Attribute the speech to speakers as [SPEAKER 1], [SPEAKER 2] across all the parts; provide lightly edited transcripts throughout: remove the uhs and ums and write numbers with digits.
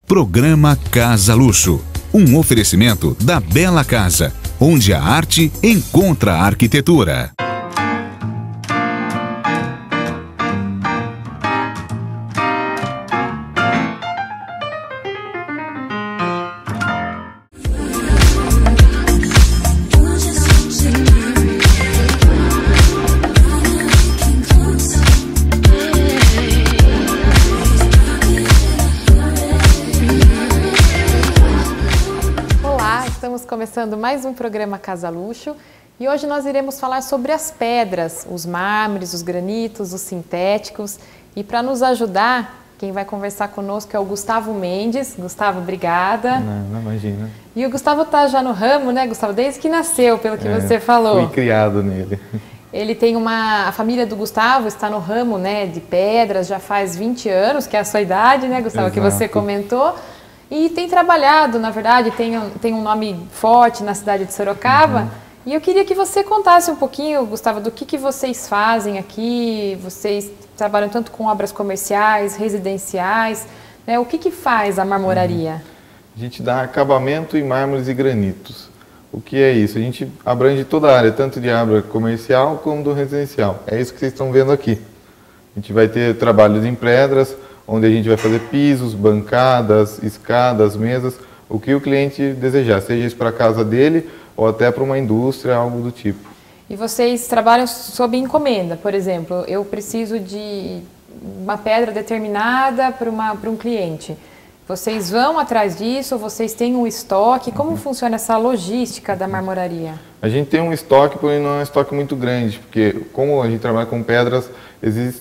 [SPEAKER 1] Programa Casa Luxo, um oferecimento da Bela Casa, onde a arte encontra a arquitetura.
[SPEAKER 2] Começando mais um programa Casa Luxo e hoje nós iremos falar sobre as pedras, os mármores, os granitos, os sintéticos, e para nos ajudar, quem vai conversar conosco é o Gustavo Mendes. Gustavo, obrigada.
[SPEAKER 3] Não imagina.
[SPEAKER 2] E o Gustavo está já no ramo, né, Gustavo, desde que nasceu, pelo que você falou.
[SPEAKER 3] Fui criado nele.
[SPEAKER 2] Ele tem a família do Gustavo está no ramo, né, de pedras já faz 20 anos, que é a sua idade, né, Gustavo,
[SPEAKER 3] Exato.
[SPEAKER 2] Que você comentou. E tem trabalhado, na verdade, tem um nome forte na cidade de Sorocaba. E eu queria que você contasse um pouquinho, Gustavo, do que vocês fazem aqui. Vocês trabalham tanto com obras comerciais, residenciais, né? O que faz a marmoraria?
[SPEAKER 3] A gente dá acabamento em mármores e granitos. O que é isso? A gente abrange toda a área, tanto de obra comercial como do residencial. É isso que vocês estão vendo aqui. A gente vai ter trabalhos em pedras, onde a gente vai fazer pisos, bancadas, escadas, mesas, o que o cliente desejar, seja isso para a casa dele ou até para uma indústria, algo do tipo.
[SPEAKER 2] E vocês trabalham sob encomenda, por exemplo, eu preciso de uma pedra determinada para um cliente. Vocês vão atrás disso, vocês têm um estoque, como funciona essa logística da marmoraria?
[SPEAKER 3] A gente tem um estoque, porém não é um estoque muito grande, porque como a gente trabalha com pedras,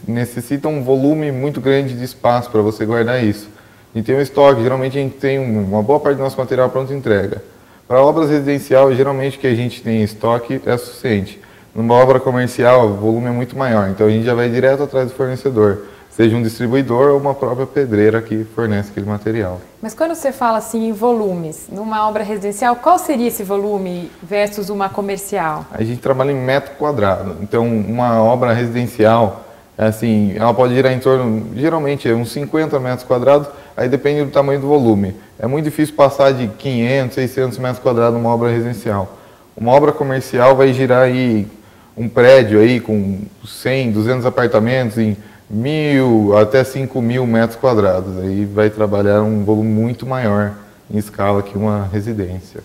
[SPEAKER 3] necessita um volume muito grande de espaço para você guardar isso. A gente tem um estoque, geralmente a gente tem uma boa parte do nosso material pronto entrega. Para obras residenciais, geralmente o que a gente tem em estoque é suficiente. Numa obra comercial, o volume é muito maior, então a gente já vai direto atrás do fornecedor, seja um distribuidor ou uma própria pedreira que fornece aquele material.
[SPEAKER 2] Mas quando você fala assim em volumes, numa obra residencial, qual seria esse volume versus uma comercial?
[SPEAKER 3] A gente trabalha em metro quadrado, então uma obra residencial, assim, ela pode girar em torno, geralmente, uns 50 metros quadrados, aí depende do tamanho do volume. É muito difícil passar de 500, 600 metros quadrados numa obra residencial. Uma obra comercial vai girar aí um prédio aí com 100, 200 apartamentos em 1.000 até 5.000 metros quadrados. Aí vai trabalhar um volume muito maior em escala que uma residência.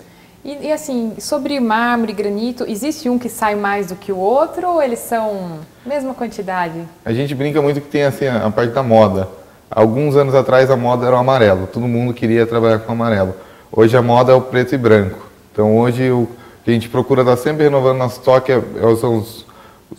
[SPEAKER 2] E assim, sobre mármore e granito, existe um que sai mais do que o outro ou eles são a mesma quantidade? A
[SPEAKER 3] gente brinca muito que tem assim, a parte da moda. Alguns anos atrás a moda era o amarelo, todo mundo queria trabalhar com amarelo. Hoje a moda é o preto e branco. Então hoje o que a gente procura estar sempre renovando nosso estoque são os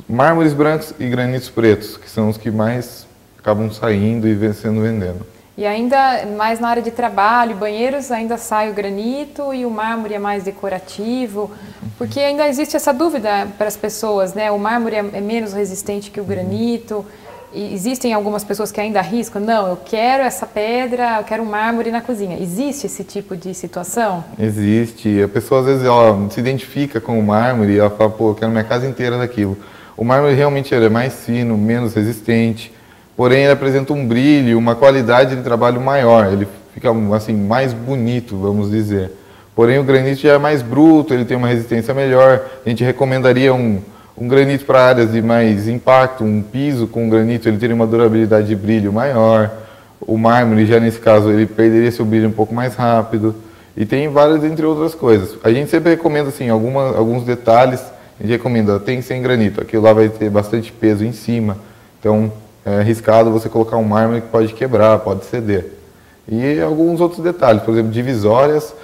[SPEAKER 3] mármores brancos e granitos pretos, que são os que mais acabam saindo e vendendo.
[SPEAKER 2] E ainda mais na área de trabalho, banheiros, ainda sai o granito e o mármore é mais decorativo, porque ainda existe essa dúvida para as pessoas, né? O mármore é menos resistente que o granito, e existem algumas pessoas que ainda arriscam, não, eu quero essa pedra, eu quero um mármore na cozinha. Existe esse tipo de situação?
[SPEAKER 3] Existe. A pessoa às vezes ela se identifica com o mármore e ela fala, pô, eu quero minha casa inteira daquilo. O mármore realmente é mais fino, menos resistente, porém ele apresenta um brilho, uma qualidade de trabalho maior, ele fica assim, mais bonito, vamos dizer. Porém o granito já é mais bruto, ele tem uma resistência melhor, a gente recomendaria um granito para áreas de mais impacto, um piso com granito, ele teria uma durabilidade de brilho maior. O mármore, já nesse caso, ele perderia seu brilho um pouco mais rápido. E tem várias, entre outras coisas. A gente sempre recomenda assim, alguns detalhes, a gente recomenda, tem sem granito, aquilo lá vai ter bastante peso em cima, então é arriscado você colocar um mármore que pode quebrar, pode ceder. E alguns outros detalhes, por exemplo, divisórias,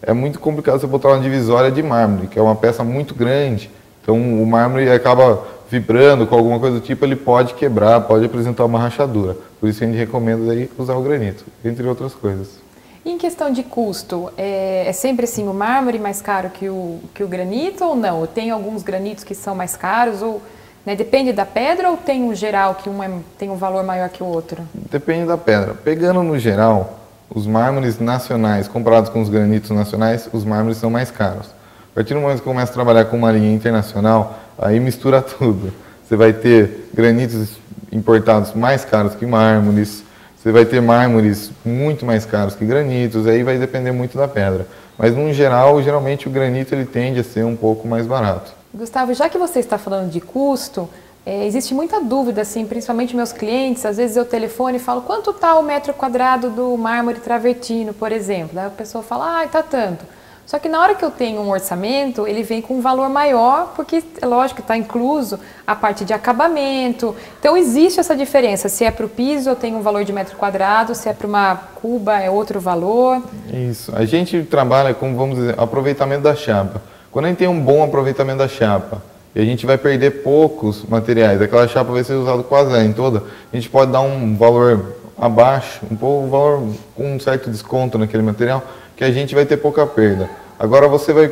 [SPEAKER 3] é muito complicado você botar uma divisória de mármore, que é uma peça muito grande, então o mármore acaba vibrando com alguma coisa do tipo, ele pode quebrar, pode apresentar uma rachadura. Por isso a gente recomenda aí usar o granito, entre outras coisas.
[SPEAKER 2] E em questão de custo, é sempre assim o mármore mais caro que o granito ou não? Tem alguns granitos que são mais caros ou, né, depende da pedra ou tem um geral que tem um valor maior que o outro? Depende
[SPEAKER 3] da pedra. Pegando no geral, os mármores nacionais comparados com os granitos nacionais, os mármores são mais caros. A partir do momento que começa a trabalhar com uma linha internacional, aí mistura tudo. Você vai ter granitos importados mais caros que mármores, Você vai ter mármores muito mais caros que granitos, aí vai depender muito da pedra. Mas, no geral, geralmente o granito ele tende a ser um pouco mais barato.
[SPEAKER 2] Gustavo, já que você está falando de custo, existe muita dúvida, assim, principalmente meus clientes, às vezes eu telefono e falo, quanto está o metro quadrado do mármore travertino, por exemplo? Daí a pessoa fala, está tanto. Só que na hora que eu tenho um orçamento, ele vem com um valor maior, porque, é lógico, está incluso a parte de acabamento. Então, existe essa diferença. Se é para o piso, eu tenho um valor de metro quadrado, se é para uma cuba, é outro valor.
[SPEAKER 3] Isso. A gente trabalha com, vamos dizer, aproveitamento da chapa. Quando a gente tem um bom aproveitamento da chapa, e a gente vai perder poucos materiais, aquela chapa vai ser usada quase em toda, a gente pode dar um valor abaixo, um valor com um certo desconto naquele material, que a gente vai ter pouca perda. Agora você vai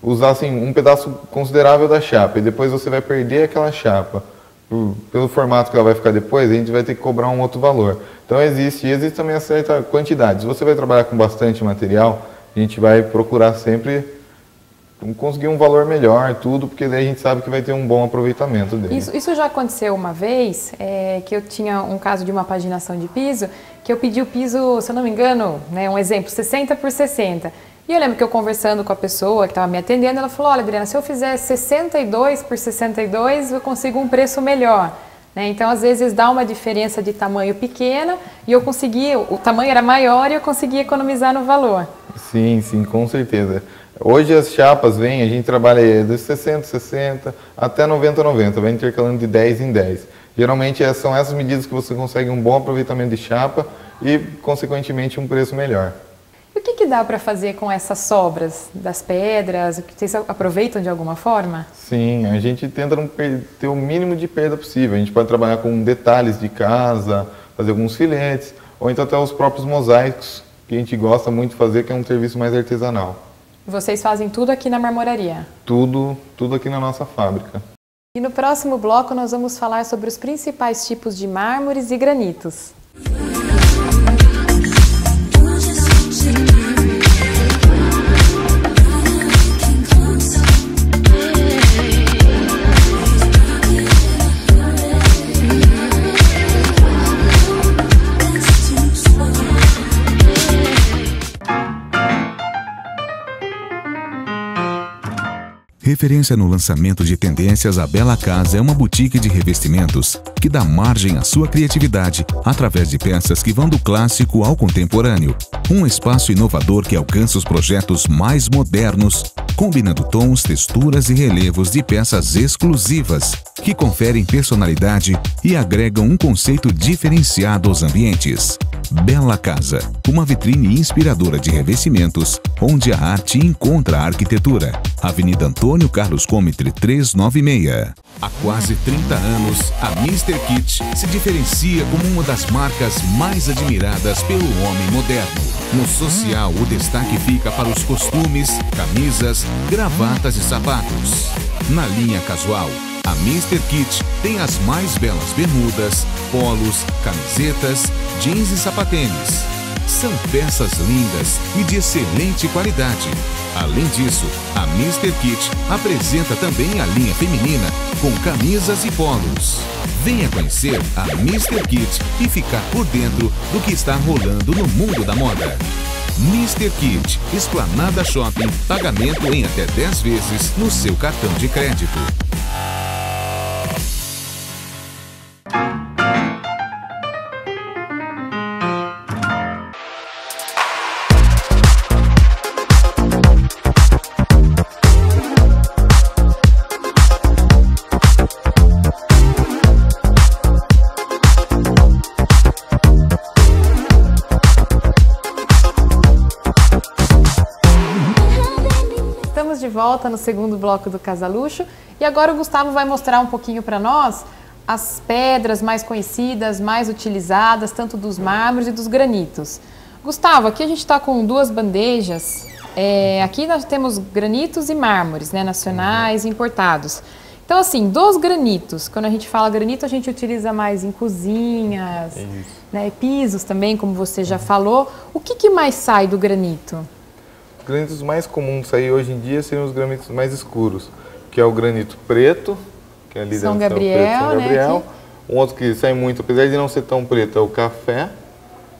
[SPEAKER 3] usar assim, um pedaço considerável da chapa e depois você vai perder aquela chapa. Pelo formato que ela vai ficar depois, a gente vai ter que cobrar um outro valor. Então existe também uma certa quantidade. Se você vai trabalhar com bastante material, a gente vai procurar sempre conseguir um valor melhor, tudo, porque daí a gente sabe que vai ter um bom aproveitamento dele.
[SPEAKER 2] Isso já aconteceu uma vez, que eu tinha um caso de uma paginação de piso, que eu pedi o piso, se eu não me engano, né, um exemplo, 60 por 60. E eu lembro que eu conversando com a pessoa que estava me atendendo, ela falou, olha, Adriana, se eu fizer 62 por 62, eu consigo um preço melhor. Então, às vezes, dá uma diferença de tamanho pequena e eu consegui, o tamanho era maior e eu consegui economizar no valor.
[SPEAKER 3] Sim, sim, com certeza. Hoje as chapas vêm, a gente trabalha de 60, 60 até 90, 90, vai intercalando de 10 em 10. Geralmente são essas medidas que você consegue um bom aproveitamento de chapa e, consequentemente, um preço melhor.
[SPEAKER 2] E o que dá para fazer com essas sobras das pedras? Vocês aproveitam de alguma forma?
[SPEAKER 3] Sim, a gente tenta não ter o mínimo de perda possível. A gente pode trabalhar com detalhes de casa, fazer alguns filetes, ou então até os próprios mosaicos, que a gente gosta muito de fazer, que é um serviço mais artesanal.
[SPEAKER 2] Vocês fazem tudo aqui na marmoraria?
[SPEAKER 3] Tudo aqui na nossa fábrica.
[SPEAKER 2] E no próximo bloco nós vamos falar sobre os principais tipos de mármores e granitos.
[SPEAKER 1] Referência no lançamento de tendências, a Bela Casa é uma boutique de revestimentos que dá margem à sua criatividade através de peças que vão do clássico ao contemporâneo. Um espaço inovador que alcança os projetos mais modernos, combinando tons, texturas e relevos de peças exclusivas que conferem personalidade e agregam um conceito diferenciado aos ambientes. Bela Casa, uma vitrine inspiradora de revestimentos, onde a arte encontra a arquitetura. Avenida Antônio Carlos Comitre 396. Há quase 30 anos, a Mr. Kit se diferencia como uma das marcas mais admiradas pelo homem moderno. No social, o destaque fica para os costumes, camisas, gravatas e sapatos. Na linha casual, a Mr. Kit tem as mais belas bermudas, polos, camisetas, jeans e sapatênis. São peças lindas e de excelente qualidade. Além disso, a Mr. Kit apresenta também a linha feminina com camisas e polos. Venha conhecer a Mr. Kit e ficar por dentro do que está rolando no mundo da moda. Mr. Kit, Esplanada Shopping, pagamento em até 10 vezes no seu cartão de crédito.
[SPEAKER 2] Estamos de volta no segundo bloco do Casa Luxo e agora o Gustavo vai mostrar um pouquinho para nós as pedras mais conhecidas, mais utilizadas, tanto dos mármores e dos granitos. Gustavo, aqui a gente está com duas bandejas. Aqui nós temos granitos e mármores, né, nacionais e importados. Então, assim, dos granitos, quando a gente fala granito, a gente utiliza mais em cozinhas, né, pisos também, como você já falou. O que mais sai do granito?
[SPEAKER 3] Os granitos mais comuns sair hoje em dia seriam os granitos mais escuros, que é o granito preto, que é ali
[SPEAKER 2] São
[SPEAKER 3] dentro
[SPEAKER 2] Gabriel,
[SPEAKER 3] São Gabriel.
[SPEAKER 2] Né,
[SPEAKER 3] um outro que sai muito, apesar de não ser tão preto, é o café.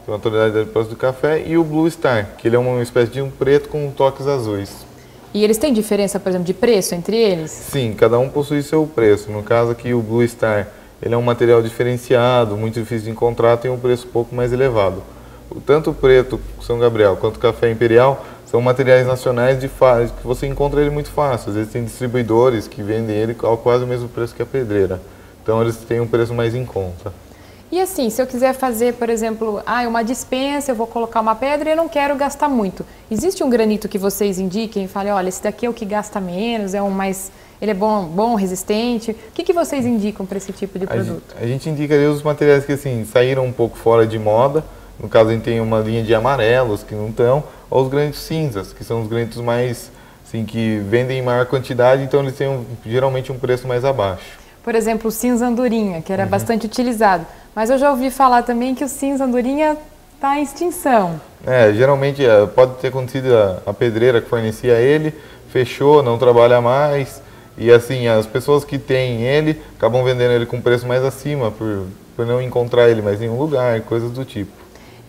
[SPEAKER 3] tem uma tonalidade próxima do café, e o Blue Star, que ele é uma espécie de um preto com toques azuis.
[SPEAKER 2] E eles têm diferença, por exemplo, de preço entre eles?
[SPEAKER 3] Sim, cada um possui seu preço. No caso aqui, o Blue Star, ele é um material diferenciado, muito difícil de encontrar, tem um preço um pouco mais elevado. Tanto o preto São Gabriel quanto o café Imperial são materiais nacionais que você encontra ele muito fácil. Às vezes tem distribuidores que vendem ele ao quase o mesmo preço que a pedreira. Então eles têm um preço mais em conta.
[SPEAKER 2] E assim, se eu quiser fazer, por exemplo, uma dispensa, eu vou colocar uma pedra e eu não quero gastar muito. Existe um granito que vocês indiquem e falem, olha, esse daqui é o que gasta menos, ele é bom, resistente. O que vocês indicam para esse tipo de produto?
[SPEAKER 3] A gente indicaria os materiais que assim, saíram um pouco fora de moda. No caso, a gente tem uma linha de amarelos que não estão, ou os granitos cinzas, que são os granitos mais, assim, que vendem em maior quantidade, então eles têm geralmente um preço mais abaixo.
[SPEAKER 2] Por exemplo, o cinza andorinha, que era bastante utilizado. Mas eu já ouvi falar também que o cinza andorinha está em extinção.
[SPEAKER 3] Geralmente pode ter acontecido a pedreira que fornecia ele, fechou, não trabalha mais, e assim, as pessoas que têm ele acabam vendendo ele com preço mais acima, por não encontrar ele mais em nenhum lugar, coisas do tipo.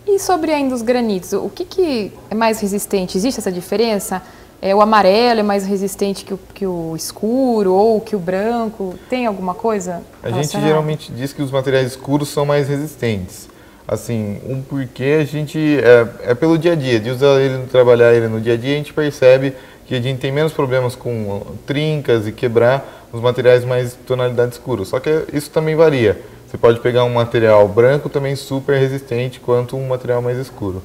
[SPEAKER 2] E sobre ainda os granitos, o que é mais resistente? Existe essa diferença? O amarelo é mais resistente que o escuro ou que o branco? Tem alguma coisa?
[SPEAKER 3] A gente geralmente diz que os materiais escuros são mais resistentes. Assim, um porquê a gente é pelo dia a dia, de usar ele, trabalhar ele no dia a dia, a gente percebe que a gente tem menos problemas com trincas e quebrar os materiais mais tonalidade escura. Só que isso também varia. Você pode pegar um material branco também super resistente, quanto um material mais escuro.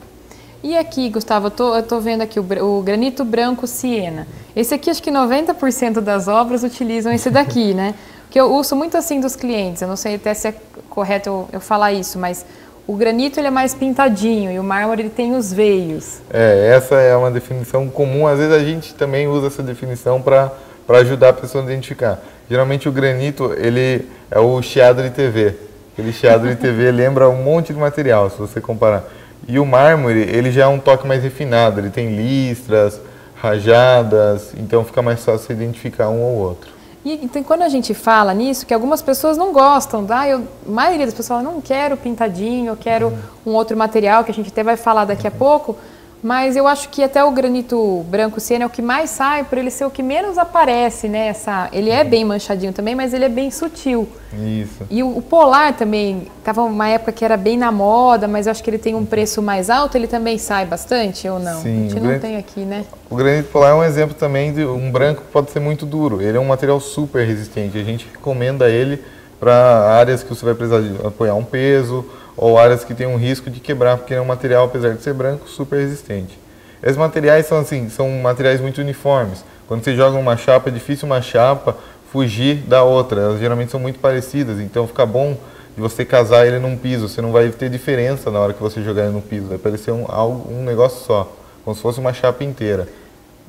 [SPEAKER 2] E aqui, Gustavo, eu tô vendo aqui o granito branco Siena. Esse aqui, acho que 90% das obras utilizam esse daqui, né? Porque eu uso muito assim dos clientes, eu não sei até se é correto eu falar isso, mas o granito ele é mais pintadinho e o mármore ele tem os veios.
[SPEAKER 3] Essa é uma definição comum, às vezes a gente também usa essa definição para ajudar a pessoa a identificar. Geralmente o granito, ele é o chiado de TV. Aquele chiado de TV lembra um monte de material, se você comparar. E o mármore, ele já é um toque mais refinado, ele tem listras, rajadas, então fica mais fácil identificar um ou outro.
[SPEAKER 2] E então, quando a gente fala nisso, que algumas pessoas não gostam, a maioria das pessoas fala, não quero pintadinho, eu quero um outro material, que a gente até vai falar daqui a pouco, mas eu acho que até o granito branco Siena é o que mais sai, por ele ser o que menos aparece, né? Ele é bem manchadinho também, mas ele é bem sutil.
[SPEAKER 3] Isso.
[SPEAKER 2] E o polar também, estava uma época que era bem na moda, mas eu acho que ele tem um preço mais alto, ele também sai bastante ou não?
[SPEAKER 3] Sim,
[SPEAKER 2] a gente não tem aqui, né?
[SPEAKER 3] O granito polar é um exemplo também de um branco que pode ser muito duro. Ele é um material super resistente, a gente recomenda ele para áreas que você vai precisar de apoiar um peso, ou áreas que tem um risco de quebrar, porque é um material, apesar de ser branco, super resistente. Esses materiais são materiais muito uniformes. Quando você joga uma chapa, é difícil uma chapa fugir da outra. Elas geralmente são muito parecidas, então fica bom de você casar ele num piso. Você não vai ter diferença na hora que você jogar ele no piso. Vai parecer um negócio só, como se fosse uma chapa inteira.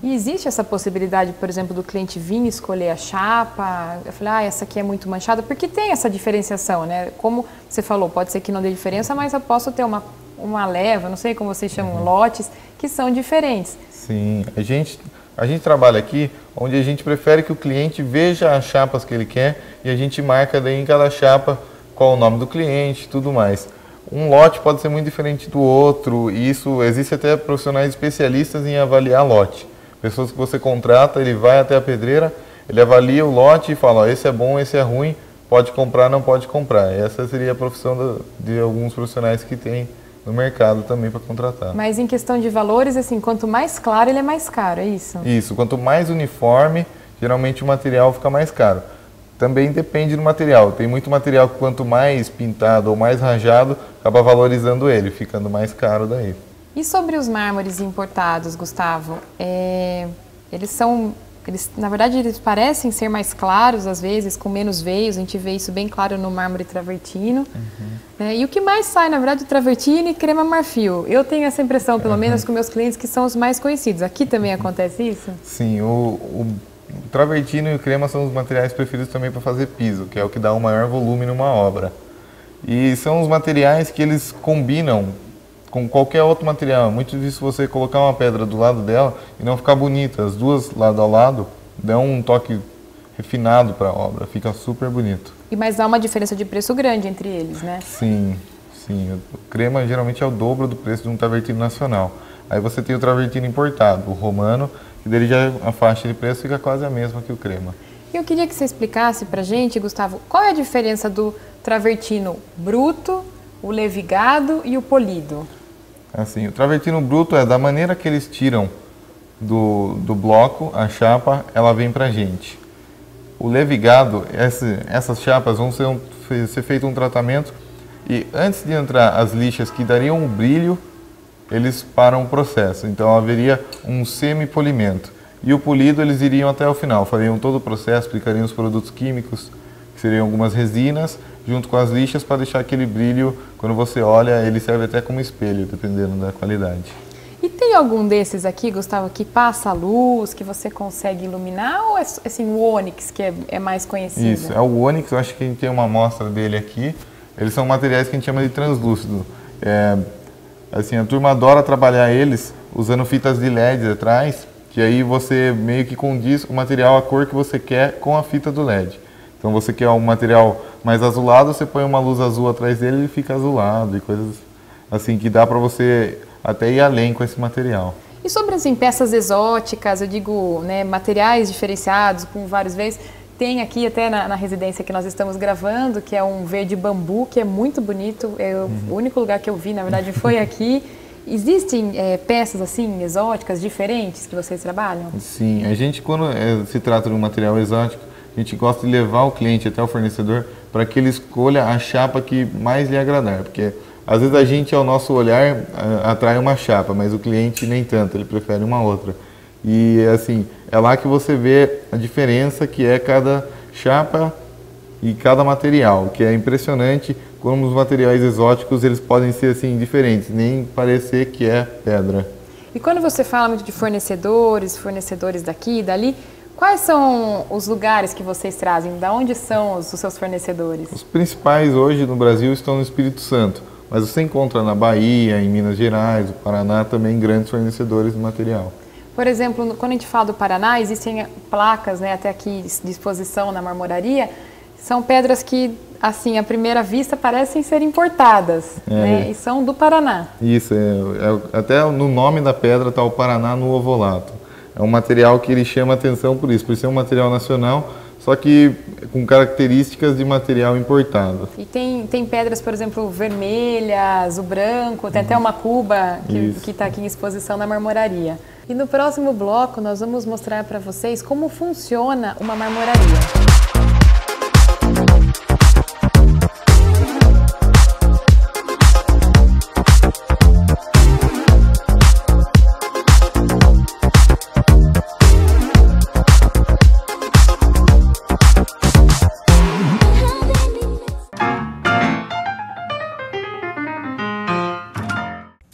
[SPEAKER 2] E existe essa possibilidade, por exemplo, do cliente vir escolher a chapa? Eu falei, essa aqui é muito manchada, porque tem essa diferenciação, né? Como você falou, pode ser que não dê diferença, mas eu posso ter uma leva, não sei como vocês chamam, lotes, que são diferentes.
[SPEAKER 3] Sim, a gente trabalha aqui onde a gente prefere que o cliente veja as chapas que ele quer e a gente marca daí em cada chapa qual o nome do cliente e tudo mais. Um lote pode ser muito diferente do outro e isso existe até profissionais especialistas em avaliar lote. Pessoas que você contrata, ele vai até a pedreira, ele avalia o lote e fala, esse é bom, esse é ruim, pode comprar, não pode comprar. Essa seria a profissão de alguns profissionais que tem no mercado também para contratar.
[SPEAKER 2] Mas em questão de valores, assim, quanto mais claro, ele é mais caro, é isso?
[SPEAKER 3] Isso, quanto mais uniforme, geralmente o material fica mais caro. Também depende do material. Tem muito material que quanto mais pintado ou mais rajado, acaba valorizando ele, ficando mais caro daí.
[SPEAKER 2] E sobre os mármores importados, Gustavo, na verdade, eles parecem ser mais claros, às vezes, com menos veios, a gente vê isso bem claro no mármore travertino. Né? E o que mais sai, na verdade, travertino e crema marfil. Eu tenho essa impressão, pelo menos com meus clientes, que são os mais conhecidos. Aqui também acontece isso?
[SPEAKER 3] Sim, o travertino e o crema são os materiais preferidos também para fazer piso, que é o que dá o maior volume numa obra. E são os materiais que eles combinam com qualquer outro material. É muito difícil você colocar uma pedra do lado dela e não ficar bonita. As duas lado a lado dão um toque refinado para a obra, fica super bonito.
[SPEAKER 2] Mas há uma diferença de preço grande entre eles, né?
[SPEAKER 3] Sim, Sim, o crema geralmente é o dobro do preço de um travertino nacional. Aí você tem o travertino importado, o romano, que dele já a faixa de preço fica quase a mesma que o crema.
[SPEAKER 2] Eu queria que você explicasse pra gente, Gustavo, qual é a diferença do travertino bruto, o levigado e o polido?
[SPEAKER 3] Assim, o travertino bruto é da maneira que eles tiram do bloco, a chapa, ela vem pra gente. O levigado, essas chapas vão ser feito um tratamento e antes de entrar as lixas que dariam um brilho, eles param o processo. Então haveria um semi-polimento. E o polido eles iriam até o final, fariam todo o processo, aplicariam os produtos químicos, que seriam algumas resinas, junto com as lixas para deixar aquele brilho, quando você olha, ele serve até como espelho, dependendo da qualidade.
[SPEAKER 2] E tem algum desses aqui, Gustavo, que passa a luz, que você consegue iluminar, ou é assim, o ônix que é mais conhecido?
[SPEAKER 3] Isso, é o ônix, eu acho que a gente tem uma amostra dele aqui. Eles são materiais que a gente chama de translúcido. Assim, a turma adora trabalhar eles usando fitas de LED atrás, que aí você meio que condiz o material, a cor que você quer com a fita do LED. Então você quer um material mais azulado, você põe uma luz azul atrás dele e ele fica azulado e coisas assim que dá para você até ir além com esse material.
[SPEAKER 2] E sobre assim, peças exóticas, eu digo, né, materiais diferenciados com vários vezes, tem aqui até na residência que nós estamos gravando, que é um verde bambu, que é muito bonito, o único lugar que eu vi, na verdade, foi aqui. Existem peças assim exóticas, diferentes, que vocês trabalham?
[SPEAKER 3] Sim, a gente quando se trata de um material exótico, a gente gosta de levar o cliente até o fornecedor para que ele escolha a chapa que mais lhe agradar, porque às vezes a gente, ao nosso olhar, atrai uma chapa, mas o cliente nem tanto, ele prefere uma outra. E assim, é lá que você vê a diferença que é cada chapa e cada material, que é impressionante como os materiais exóticos eles podem ser assim diferentes, nem parecer que é pedra.
[SPEAKER 2] E quando você fala muito de fornecedores daqui e dali, quais são os lugares que vocês trazem? Da onde são os seus fornecedores? Os
[SPEAKER 3] principais hoje no Brasil estão no Espírito Santo, mas você encontra na Bahia, em Minas Gerais, no Paraná também grandes fornecedores de material.
[SPEAKER 2] Por exemplo, quando a gente fala do Paraná, existem placas, né, até aqui de exposição na marmoraria, são pedras que, assim, à primeira vista parecem ser importadas, né, e são do Paraná.
[SPEAKER 3] Isso, até no nome da pedra está o Paraná no ovolato. É um material que ele chama atenção por ser um material nacional, só que com características de material importado.
[SPEAKER 2] E tem pedras, por exemplo, vermelhas, o branco, tem até uma cuba que está aqui em exposição na marmoraria. E no próximo bloco nós vamos mostrar para vocês como funciona uma marmoraria.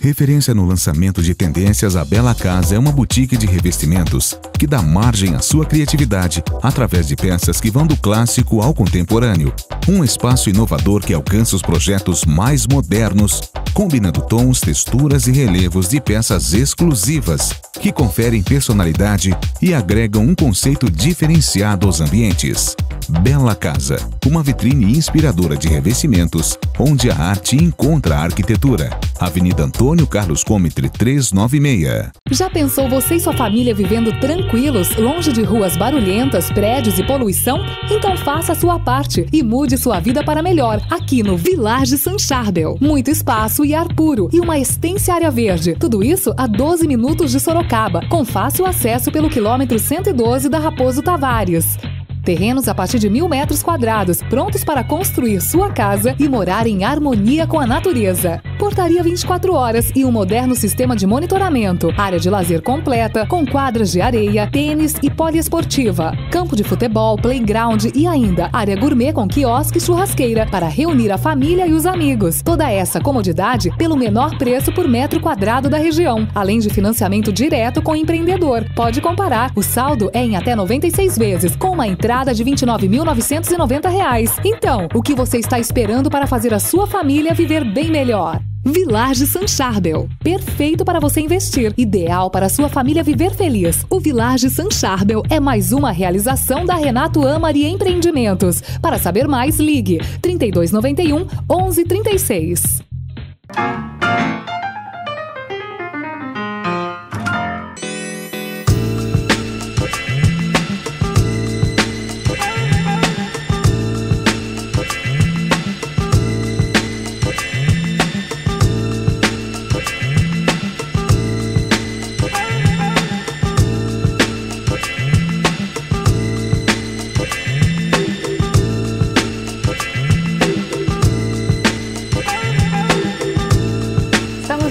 [SPEAKER 1] Referência no lançamento de tendências, a Bela Casa é uma boutique de revestimentos que dá margem à sua criatividade através de peças que vão do clássico ao contemporâneo. Um espaço inovador que alcança os projetos mais modernos, combinando tons, texturas e relevos de peças exclusivas que conferem personalidade e agregam um conceito diferenciado aos ambientes. Bela Casa, uma vitrine inspiradora de revestimentos, onde a arte encontra a arquitetura. Avenida Antônio Carlos Comitre 396.
[SPEAKER 4] Já pensou você e sua família vivendo tranquilos, longe de ruas barulhentas, prédios e poluição? Então faça a sua parte e mude sua vida para melhor, aqui no Village San Charbel. Muito espaço e ar puro e uma extensa área verde. Tudo isso a 12 minutos de Sorocaba, com fácil acesso pelo quilômetro 112 da Raposo Tavares. Terrenos a partir de 1.000 metros quadrados, prontos para construir sua casa e morar em harmonia com a natureza. Portaria 24 horas e um moderno sistema de monitoramento. Área de lazer completa, com quadras de areia, tênis e poliesportiva. Campo de futebol, playground e ainda área gourmet com quiosque e churrasqueira para reunir a família e os amigos. Toda essa comodidade pelo menor preço por metro quadrado da região. Além de financiamento direto com o empreendedor. Pode comparar. O saldo é em até 96 vezes, com uma entrada de R$ 29.990. Então, o que você está esperando para fazer a sua família viver bem melhor? Village San Charbel. Perfeito para você investir. Ideal para a sua família viver feliz. O Village San Charbel é mais uma realização da Renato Amari Empreendimentos. Para saber mais, ligue 3291 1136.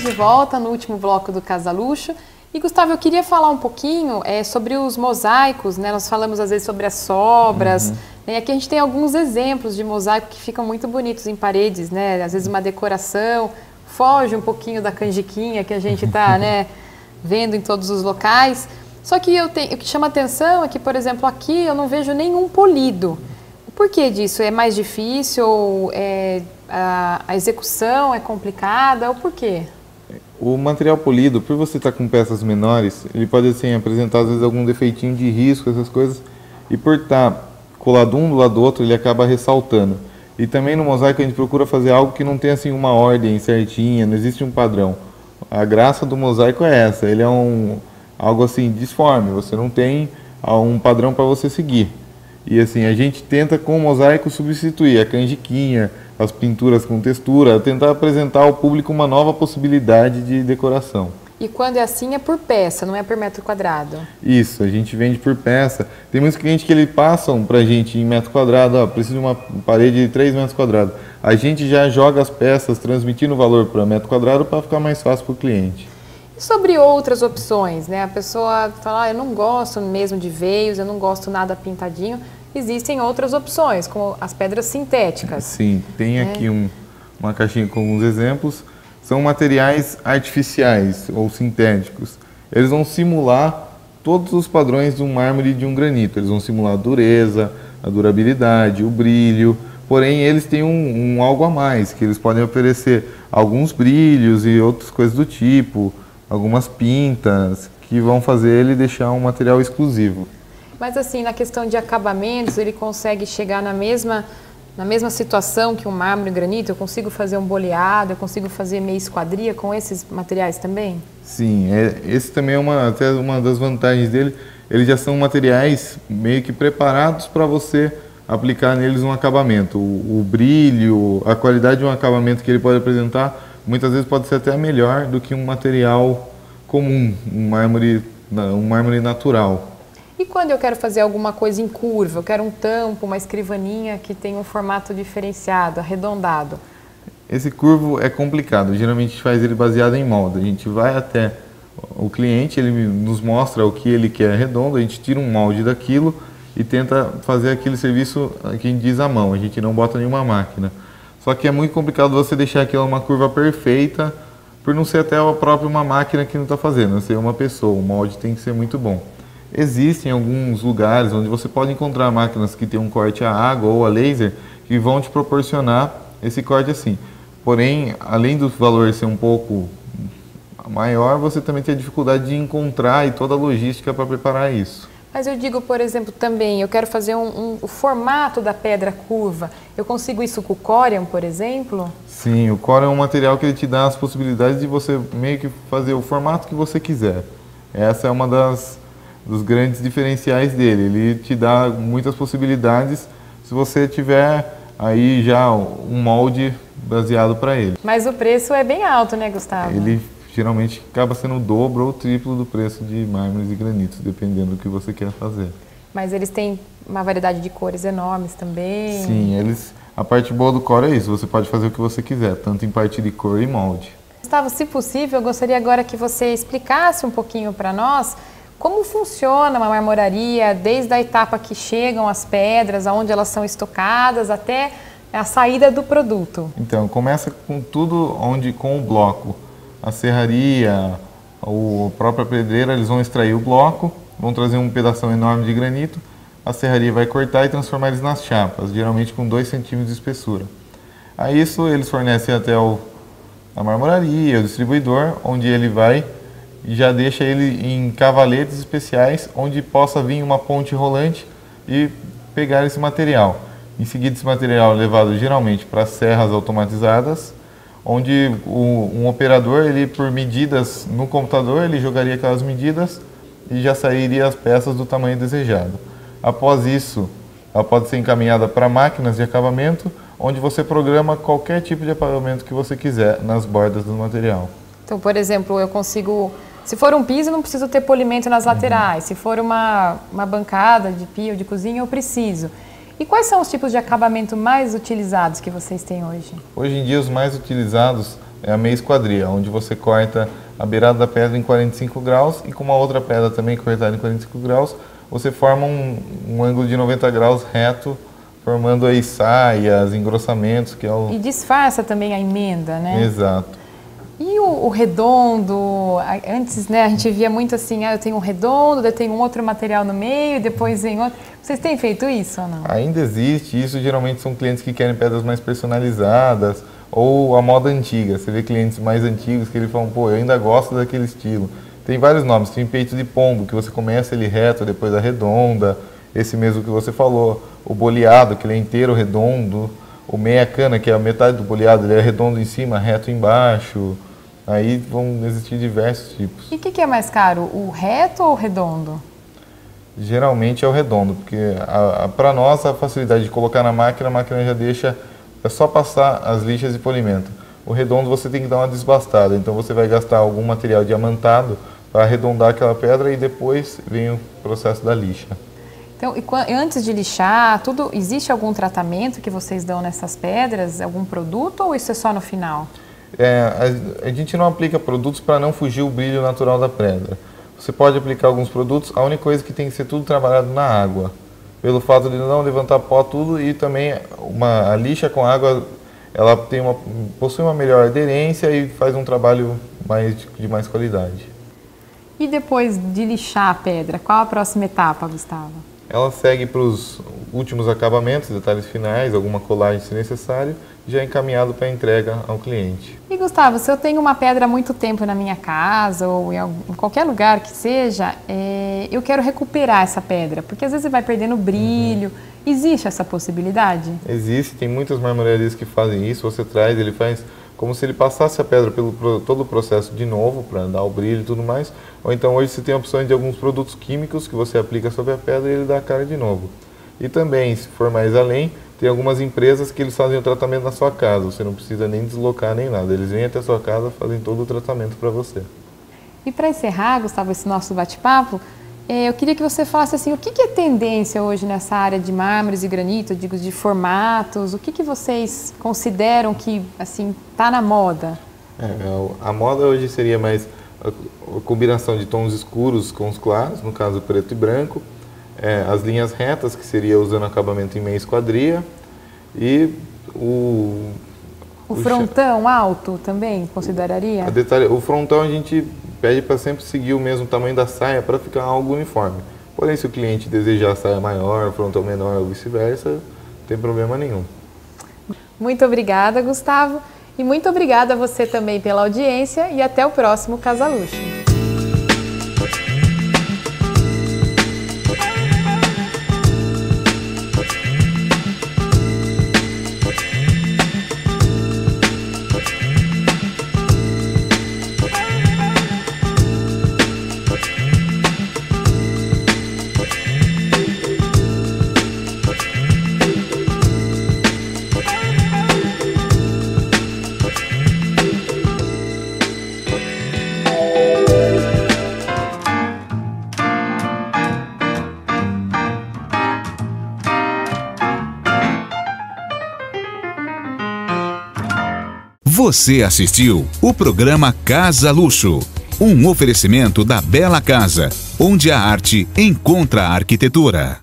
[SPEAKER 2] De volta no último bloco do Casa Luxo. E Gustavo, eu queria falar um pouquinho sobre os mosaicos, né? Nós falamos às vezes sobre as sobras, né? E aqui a gente tem alguns exemplos de mosaico que ficam muito bonitos em paredes, né? Às vezes uma decoração, foge um pouquinho da canjiquinha que a gente está, né, vendo em todos os locais. Só que o que chama atenção é que, por exemplo, aqui eu não vejo nenhum polido. Por que disso? É mais difícil? A execução é complicada? Ou por quê?
[SPEAKER 3] O material polido, por você estar com peças menores, ele pode assim, apresentar às vezes algum defeitinho de risco, essas coisas, e por estar colado um do lado do outro, ele acaba ressaltando. E também no mosaico a gente procura fazer algo que não tem assim uma ordem certinha, não existe um padrão. A graça do mosaico é essa, ele é algo assim disforme, você não tem um padrão para você seguir. E assim, a gente tenta com o mosaico substituir a canjiquinha, as pinturas com textura, tentar apresentar ao público uma nova possibilidade de decoração.
[SPEAKER 2] E quando é assim é por peça, não é por metro quadrado?
[SPEAKER 3] Isso, a gente vende por peça. Tem muitos clientes que eles passam pra gente em metro quadrado, precisa de uma parede de 3 metros quadrados. A gente já joga as peças transmitindo o valor para metro quadrado para ficar mais fácil para o cliente.
[SPEAKER 2] E sobre outras opções, né? A pessoa fala, eu não gosto mesmo de veios, eu não gosto nada pintadinho. Existem outras opções, como as pedras sintéticas.
[SPEAKER 3] Sim, tem aqui uma caixinha com alguns exemplos. São materiais artificiais ou sintéticos. Eles vão simular todos os padrões de um mármore e de um granito. Eles vão simular a dureza, a durabilidade, o brilho. Porém, eles têm algo a mais, que eles podem oferecer alguns brilhos e outras coisas do tipo, algumas pintas, que vão fazer ele deixar um material exclusivo.
[SPEAKER 2] Mas assim, na questão de acabamentos, ele consegue chegar na mesma situação que um mármore e granito? Eu consigo fazer um boleado, eu consigo fazer meia esquadria com esses materiais também?
[SPEAKER 3] Sim, esse também é até uma das vantagens dele. Eles já são materiais meio que preparados para você aplicar neles um acabamento. O brilho, a qualidade de um acabamento que ele pode apresentar, muitas vezes pode ser até melhor do que um material comum, um mármore natural.
[SPEAKER 2] E quando eu quero fazer alguma coisa em curva, eu quero um tampo, uma escrivaninha que tem um formato diferenciado, arredondado?
[SPEAKER 3] Esse curvo é complicado, geralmente a gente faz ele baseado em molde. A gente vai até o cliente, ele nos mostra o que ele quer redondo, a gente tira um molde daquilo e tenta fazer aquele serviço que a gente diz à mão, a gente não bota nenhuma máquina. Só que é muito complicado você deixar aquilo uma curva perfeita, por não ser até a própria uma máquina que não está fazendo, não ser uma pessoa, o molde tem que ser muito bom. Existem alguns lugares onde você pode encontrar máquinas que têm um corte a água ou a laser que vão te proporcionar esse corte assim. Porém, além do valor ser um pouco maior, você também tem a dificuldade de encontrar e toda a logística para preparar isso.
[SPEAKER 2] Mas eu digo, por exemplo, também, eu quero fazer o formato da pedra curva. Eu consigo isso com o Corian, por exemplo?
[SPEAKER 3] Sim, o Corian é um material que ele te dá as possibilidades de você meio que fazer o formato que você quiser. Essa é uma dos grandes diferenciais dele. Ele te dá muitas possibilidades se você tiver aí já um molde baseado para ele.
[SPEAKER 2] Mas o preço é bem alto, né, Gustavo?
[SPEAKER 3] Ele geralmente acaba sendo o dobro ou o triplo do preço de mármores e granitos, dependendo do que você quer fazer.
[SPEAKER 2] Mas eles têm uma variedade de cores enormes também?
[SPEAKER 3] Sim, a parte boa do Corian é isso, você pode fazer o que você quiser, tanto em parte de cor e molde.
[SPEAKER 2] Gustavo, se possível, eu gostaria agora que você explicasse um pouquinho para nós como funciona uma marmoraria, desde a etapa que chegam as pedras, aonde elas são estocadas, até a saída do produto.
[SPEAKER 3] Então, começa com tudo com o bloco. A serraria, a própria pedreira, eles vão extrair o bloco, vão trazer um pedação enorme de granito, a serraria vai cortar e transformar eles nas chapas, geralmente com 2 centímetros de espessura. A isso eles fornecem até a marmoraria, o distribuidor, onde ele vai e já deixa ele em cavaletes especiais, onde possa vir uma ponte rolante e pegar esse material. Em seguida, esse material é levado geralmente para serras automatizadas, onde um operador, ele por medidas no computador, ele jogaria aquelas medidas e já sairia as peças do tamanho desejado. Após isso, ela pode ser encaminhada para máquinas de acabamento, onde você programa qualquer tipo de acabamento que você quiser nas bordas do material.
[SPEAKER 2] Então, por exemplo, eu consigo, se for um piso, eu não preciso ter polimento nas laterais. Se for uma bancada de pia ou de cozinha, eu preciso. E quais são os tipos de acabamento mais utilizados que vocês têm hoje?
[SPEAKER 3] Hoje em dia, os mais utilizados é a meia esquadria, onde você corta a beirada da pedra em 45 graus e com uma outra pedra também cortada em 45 graus, você forma um ângulo de 90 graus reto, formando aí saias, engrossamentos, que é o...
[SPEAKER 2] E disfarça também a emenda, né?
[SPEAKER 3] Exato.
[SPEAKER 2] E o redondo? Antes, né, a gente via muito assim, eu tenho um redondo, eu tenho um outro material no meio, depois vem outro. Vocês têm feito isso ou não?
[SPEAKER 3] Ainda existe, isso geralmente são clientes que querem pedras mais personalizadas ou a moda antiga. Você vê clientes mais antigos que eles falam, pô, eu ainda gosto daquele estilo. Tem vários nomes, tem peito de pombo, que você começa ele reto, depois a redonda, esse mesmo que você falou, o boleado, que ele é inteiro redondo, o meia cana, que é a metade do boleado, ele é redondo em cima, reto embaixo. Aí vão existir diversos tipos.
[SPEAKER 2] E o que é mais caro, o reto ou o redondo?
[SPEAKER 3] Geralmente é o redondo, porque para nós a facilidade de colocar na máquina, a máquina já deixa, é só passar as lixas de polimento. O redondo você tem que dar uma desbastada, então você vai gastar algum material diamantado para arredondar aquela pedra e depois vem o processo da lixa.
[SPEAKER 2] Então, e antes de lixar, existe algum tratamento que vocês dão nessas pedras, algum produto ou isso é só no final?
[SPEAKER 3] A gente não aplica produtos para não fugir o brilho natural da pedra. Você pode aplicar alguns produtos, a única coisa que tem que ser tudo trabalhado na água. Pelo fato de não levantar pó tudo e também a lixa com água, ela possui uma melhor aderência e faz um trabalho de mais qualidade.
[SPEAKER 2] E depois de lixar a pedra, qual a próxima etapa, Gustavo?
[SPEAKER 3] Ela segue para os últimos acabamentos, detalhes finais, alguma colagem se necessário, já encaminhado para entrega ao cliente.
[SPEAKER 2] E Gustavo, se eu tenho uma pedra há muito tempo na minha casa ou em qualquer lugar que seja, eu quero recuperar essa pedra, porque às vezes vai perdendo brilho. Existe essa possibilidade?
[SPEAKER 3] Existe, tem muitas marmorarias que fazem isso, você traz, ele faz como se ele passasse a pedra pelo todo o processo de novo, para dar o brilho e tudo mais. Ou então hoje você tem opções de alguns produtos químicos que você aplica sobre a pedra e ele dá a cara de novo. E também, se for mais além, tem algumas empresas que eles fazem o tratamento na sua casa, você não precisa nem deslocar nem nada, eles vêm até a sua casa, fazem todo o tratamento para você.
[SPEAKER 2] E para encerrar, Gustavo, esse nosso bate-papo, eu queria que você falasse assim, o que é tendência hoje nessa área de mármores e granito, digo, de formatos, o que vocês consideram que assim está na moda?
[SPEAKER 3] A moda hoje seria mais a combinação de tons escuros com os claros, no caso preto e branco, as linhas retas, que seria usando acabamento em meia esquadria, e o
[SPEAKER 2] frontão alto também consideraria?
[SPEAKER 3] O frontão a gente pede para sempre seguir o mesmo tamanho da saia para ficar algo uniforme. Porém, se o cliente desejar a saia maior, o frontão menor ou vice-versa, não tem problema nenhum.
[SPEAKER 2] Muito obrigada, Gustavo. E muito obrigada a você também pela audiência e até o próximo Casa Luxo.
[SPEAKER 1] Você assistiu o programa Casa Luxo, um oferecimento da Bela Casa, onde a arte encontra a arquitetura.